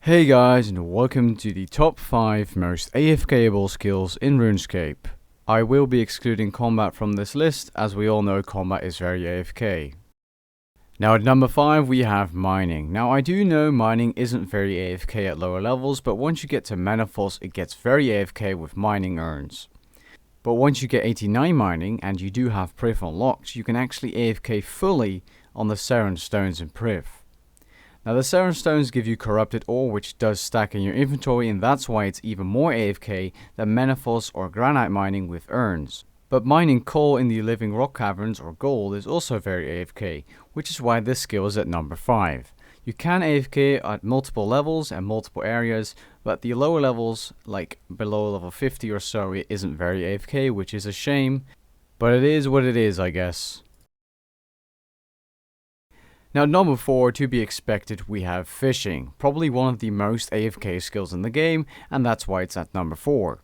Hey guys, and welcome to the top 5 most AFKable skills in Runescape. I will be excluding combat from this list, as we all know combat is very AFK. Now at number 5 we have mining. Now I do know mining isn't very AFK at lower levels, but once you get to Manifolds it gets very AFK with mining urns. But once you get 89 mining and you do have Priv unlocked, you can actually AFK fully on the Seren stones in Priv. Now the Seren stones give you corrupted ore, which does stack in your inventory, and that's why it's even more AFK than Manifolds or granite mining with urns. But mining coal in the living rock caverns or gold is also very AFK, which is why this skill is at number 5. You can AFK at multiple levels and multiple areas, but the lower levels, like below level 50 or so, it isn't very AFK, which is a shame, but it is what it is, I guess. Now number 4, to be expected, we have fishing, probably one of the most AFK skills in the game, and that's why it's at number 4.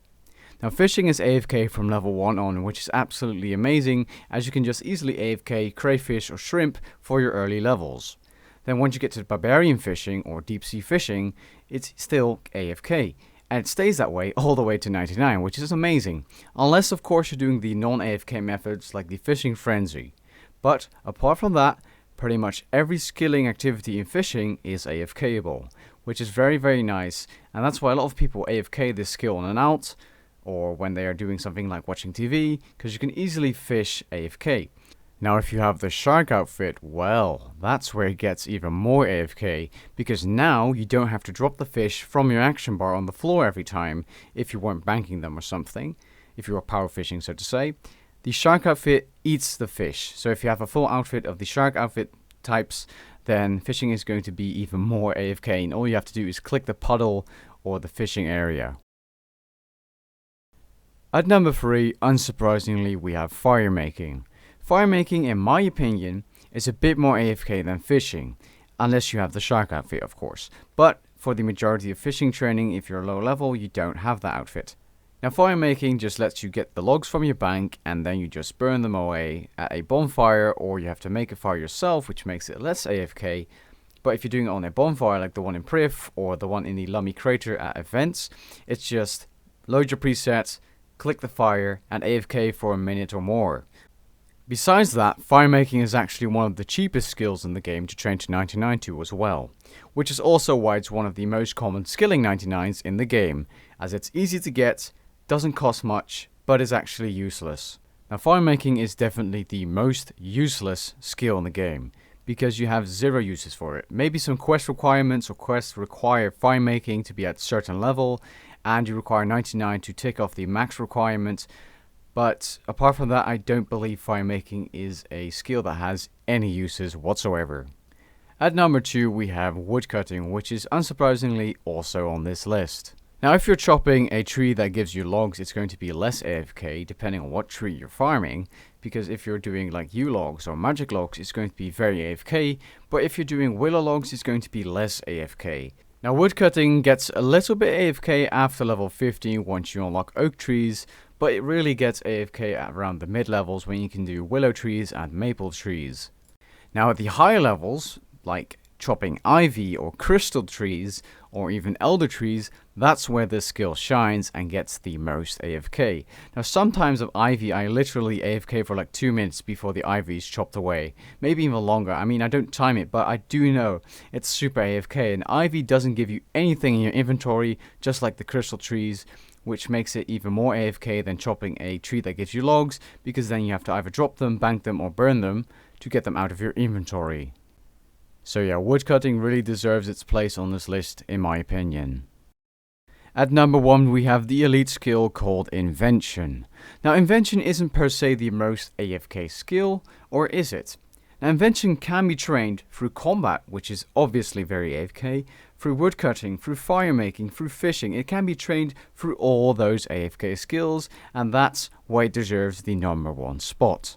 Now fishing is AFK from level 1 on, which is absolutely amazing, as you can just easily AFK crayfish or shrimp for your early levels. Then once you get to barbarian fishing or deep sea fishing, it's still AFK, and it stays that way all the way to 99, which is amazing, unless of course you're doing the non-AFK methods like the fishing frenzy. But apart from that, pretty much every skilling activity in fishing is AFKable, which is very nice, and that's why a lot of people AFK this skill on and out, or when they are doing something like watching TV, because you can easily fish AFK. Now if you have the shark outfit, well, that's where it gets even more AFK, because now you don't have to drop the fish from your action bar on the floor every time, if you weren't banking them or something, if you were power fishing so to say. The shark outfit eats the fish, so if you have a full outfit of the shark outfit types, then fishing is going to be even more AFK, and all you have to do is click the puddle or the fishing area. At number 3, unsurprisingly, we have fire making. Fire making, in my opinion, is a bit more AFK than fishing, unless you have the shark outfit of course, but for the majority of fishing training, if you're low level, you don't have that outfit. Now fire making just lets you get the logs from your bank and then you just burn them away at a bonfire, or you have to make a fire yourself, which makes it less AFK. But if you're doing it on a bonfire like the one in Priv or the one in the Lummy Crater at events, it's just load your presets, click the fire and AFK for a minute or more. Besides that, fire making is actually one of the cheapest skills in the game to train to 99 to as well, which is also why it's one of the most common skilling 99s in the game, as it's easy to get, doesn't cost much, but is actually useless. Now fire making is definitely the most useless skill in the game, because you have zero uses for it. Maybe some quest requirements or quests require fire making to be at a certain level, and you require 99 to tick off the max requirement, but apart from that I don't believe fire making is a skill that has any uses whatsoever. At number 2 we have woodcutting, which is unsurprisingly also on this list. Now if you're chopping a tree that gives you logs, it's going to be less AFK depending on what tree you're farming, because if you're doing like yew logs or magic logs, it's going to be very AFK, but if you're doing willow logs, it's going to be less AFK. Now woodcutting gets a little bit AFK after level 50 once you unlock oak trees, but it really gets AFK at around the mid levels when you can do willow trees and maple trees. Now at the higher levels, like chopping ivy or crystal trees or even elder trees, that's where this skill shines and gets the most AFK. Now sometimes of ivy I literally AFK for like 2 minutes before the ivy is chopped away, maybe even longer. I mean, I don't time it, but I do know it's super AFK, and ivy doesn't give you anything in your inventory, just like the crystal trees, which makes it even more AFK than chopping a tree that gives you logs, because then you have to either drop them, bank them or burn them to get them out of your inventory. So yeah, woodcutting really deserves its place on this list in my opinion. At number 1 we have the elite skill called Invention. Now Invention isn't per se the most AFK skill, or is it? Now Invention can be trained through combat, which is obviously very AFK, through woodcutting, through fire making, through fishing. It can be trained through all those AFK skills, and that's why it deserves the number 1 spot.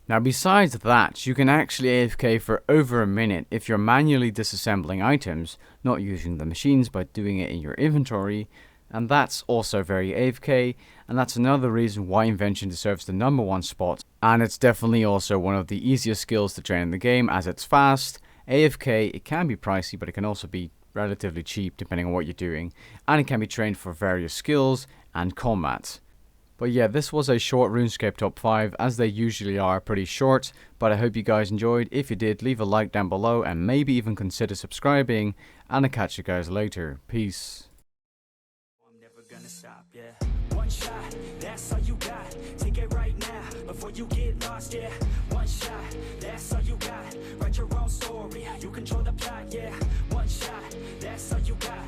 Now besides that, you can actually AFK for over a minute if you're manually disassembling items, not using the machines but doing it in your inventory, and that's also very AFK, and that's another reason why Invention deserves the number 1 spot, and it's definitely also one of the easiest skills to train in the game, as it's fast, AFK, it can be pricey but it can also be relatively cheap depending on what you're doing, and it can be trained for various skills and combat. But yeah, this was a short RuneScape top 5, as they usually are pretty short, but I hope you guys enjoyed. If you did, leave a like down below and maybe even consider subscribing, and I'll catch you guys later. Peace. I'm never gonna stop, yeah. One shot, that's all you got. Take it right now, before you get lost, yeah. One shot, that's all you got. Write your own story, you control the plot, yeah. One shot, that's all you got.